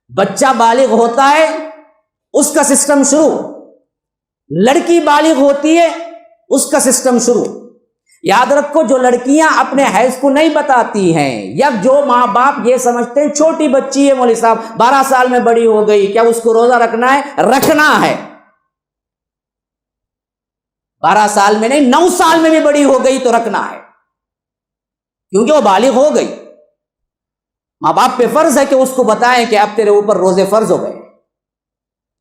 بچہ بالغ ہوتا ہے اس کا سسٹم شروع، لڑکی بالغ ہوتی ہے اس کا سسٹم شروع۔ یاد رکھو، جو لڑکیاں اپنے حیض کو نہیں بتاتی ہیں یا جو ماں باپ یہ سمجھتے ہیں چھوٹی بچی ہے مولوی صاحب 12 سال میں بڑی ہو گئی، کیا اس کو روزہ رکھنا ہے؟ رکھنا ہے۔ 12 سال میں نہیں، 9 سال میں بھی بڑی ہو گئی تو رکھنا ہے، کیونکہ وہ بالغ ہو گئی۔ ماں باپ پہ فرض ہے کہ اس کو بتائیں کہ اب تیرے اوپر روزے فرض ہو گئے،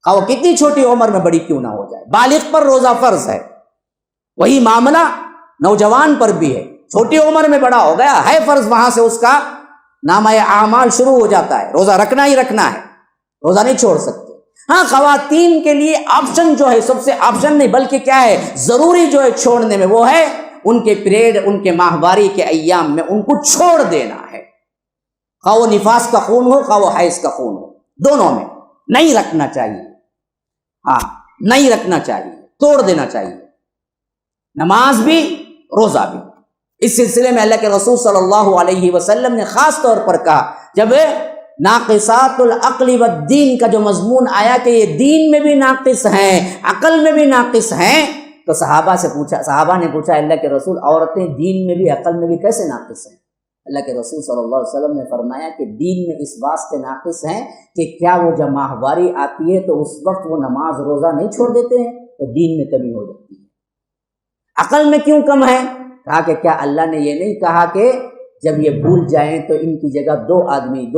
وہ کتنی چھوٹی عمر میں بڑی کیوں نہ ہو جائے، بالغ پر روزہ فرض ہے۔ وہی معاملہ نوجوان پر بھی ہے، چھوٹی عمر میں بڑا ہو گیا ہے فرض، وہاں سے اس کا نامہ اعمال شروع ہو جاتا ہے، روزہ رکھنا ہی رکھنا ہے، روزہ نہیں چھوڑ سکتے۔ ہاں، خواتین کے لیے آپشن جو ہے، سب سے آپشن نہیں بلکہ کیا ہے، ضروری جو ہے چھوڑنے میں، وہ ہے ان کے پیریڈ، ان کے ماہواری کے ایام میں ان کو چھوڑ دینا ہے، خواہ وہ نفاس کا خون ہو خواہ وہ حیض کا خون ہو، دونوں میں نہیں رکھنا چاہیے۔ ہاں، نہیں رکھنا چاہیے، توڑ دینا چاہیے، نماز بھی روزہ بھی۔ اس سلسلے میں اللہ کے رسول صلی اللہ علیہ وسلم نے خاص طور پر کہا، جب ناقصات العقل والدین کا جو مضمون آیا کہ یہ دین میں بھی ناقص ہیں عقل میں بھی ناقص ہیں، تو صحابہ نے پوچھا اللہ کے رسول، عورتیں دین میں بھی عقل میں بھی کیسے ناقص ہیں؟ اللہ کے رسول صلی اللہ علیہ وسلم نے فرمایا کہ دین میں اس واسطے ناقص ہیں کہ کیا وہ جب ماہواری آتی ہے تو اس وقت وہ نماز روزہ نہیں چھوڑ دیتے ہیں، تو دین میں کمی ہو جاتی ہے۔ عقل میں کیوں کم ہے؟ کہا کہ کیا اللہ نے یہ نہیں کہا کہ جب یہ بھول جائیں تو ان کی جگہ 2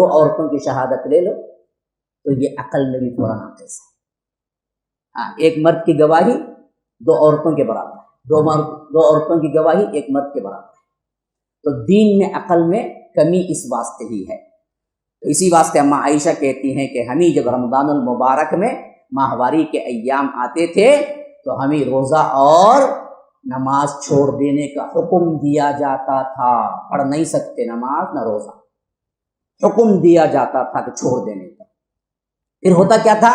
عورتوں کی شہادت لے لو؟ تو یہ عقل میں بھی تھوڑا ناقص ہے۔ ہاں، ایک مرد کی گواہی 2 عورتوں کے برابر ہے، 2 عورتوں کی گواہی 1 مرد کے برابر ہے۔ تو دین میں عقل میں کمی اس واسطے ہی ہے۔ تو اسی واسطے اماں عائشہ کہتی ہیں کہ ہمیں جب رمضان المبارک میں ماہواری کے ایام آتے تھے تو ہمیں روزہ اور نماز چھوڑ دینے کا حکم دیا جاتا تھا، پڑھ نہیں سکتے نماز نہ روزہ، حکم دیا جاتا تھا کہ چھوڑ دینے کا۔ پھر ہوتا کیا تھا،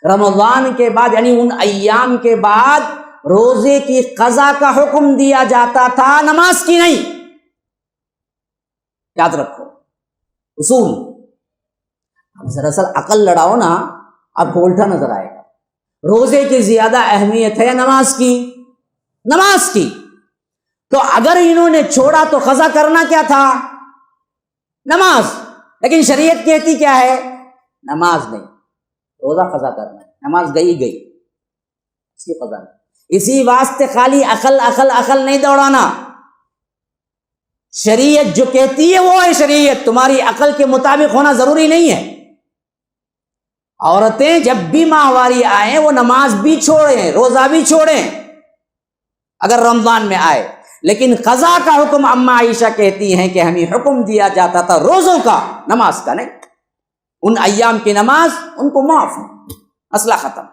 رمضان کے بعد یعنی ان ایام کے بعد روزے کی قضا کا حکم دیا جاتا تھا، نماز کی نہیں۔ یاد رکھو اصول، اب دراصل عقل لڑاؤ نا، آپ کو الٹا نظر آئے گا۔ روزے کی زیادہ اہمیت ہے نماز کی، نماز کی۔ تو اگر انہوں نے چھوڑا تو قضا کرنا کیا تھا؟ نماز۔ لیکن شریعت کہتی کیا ہے؟ نماز نہیں، روزہ قضا کرنا ہے، نماز گئی گئی، اس کی قضا نہیں۔ اسی واسطے خالی عقل عقل عقل نہیں دوڑانا، شریعت جو کہتی ہے وہ ہے شریعت، تمہاری عقل کے مطابق ہونا ضروری نہیں ہے۔ عورتیں جب بھی ماہواری آئیں وہ نماز بھی چھوڑیں، روزہ بھی چھوڑیں اگر رمضان میں آئے، لیکن قضا کا حکم اماں عائشہ کہتی ہیں کہ ہمیں حکم دیا جاتا تھا روزوں کا، نماز کا نہیں۔ ان ایام کی نماز ان کو معاف ہے، مسئلہ ختم۔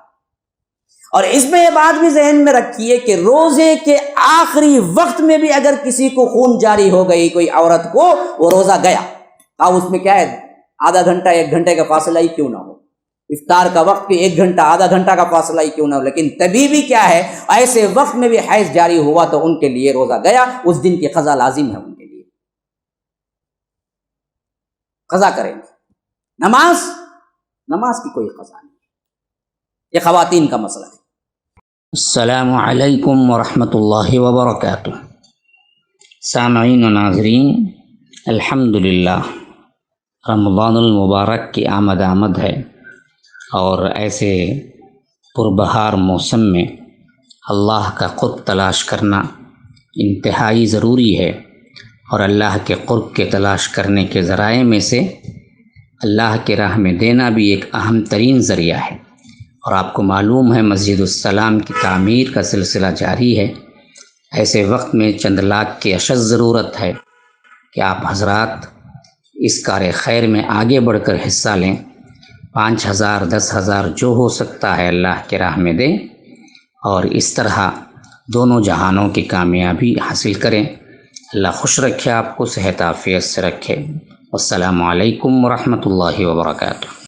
اور اس میں یہ بات بھی ذہن میں رکھیے کہ روزے کے آخری وقت میں بھی اگر کسی کو خون جاری ہو گئی، کوئی عورت کو، وہ روزہ گیا، اب اس میں کیا ہے، آدھا گھنٹہ 1 گھنٹے کا فاصلہ ہی کیوں نہ ہو، افطار کا وقت بھی 1 گھنٹہ آدھا گھنٹہ کا فاصلہ ہی کیوں نہ ہو، لیکن تبھی بھی کیا ہے، ایسے وقت میں بھی حیض جاری ہوا تو ان کے لیے روزہ گیا، اس دن کی قضا لازم ہے، ان کے لیے قضا کریں گے۔ نماز کی کوئی قضا نہیں، یہ خواتین کا مسئلہ ہے۔ السلام علیکم ورحمۃ اللہ وبرکاتہ۔ سامعین و ناظرین، الحمدللہ رمضان المبارک کی آمد ہے، اور ایسے پربہار موسم میں اللہ کا قرب تلاش کرنا انتہائی ضروری ہے، اور اللہ کے قرب کے تلاش کرنے کے ذرائع میں سے اللہ کے راہ میں دینا بھی ایک اہم ترین ذریعہ ہے۔ اور آپ کو معلوم ہے مسجد السلام کی تعمیر کا سلسلہ جاری ہے۔ ایسے وقت میں چند لاکھ کی اشد ضرورت ہے کہ آپ حضرات اس کار خیر میں آگے بڑھ کر حصہ لیں، 5,000 10,000 جو ہو سکتا ہے اللہ کے راہ میں دیں، اور اس طرح دونوں جہانوں کی کامیابی حاصل کریں۔ اللہ خوش رکھے، آپ کو صحت عافیت سے رکھے۔ والسلام علیکم ورحمۃ اللہ وبرکاتہ۔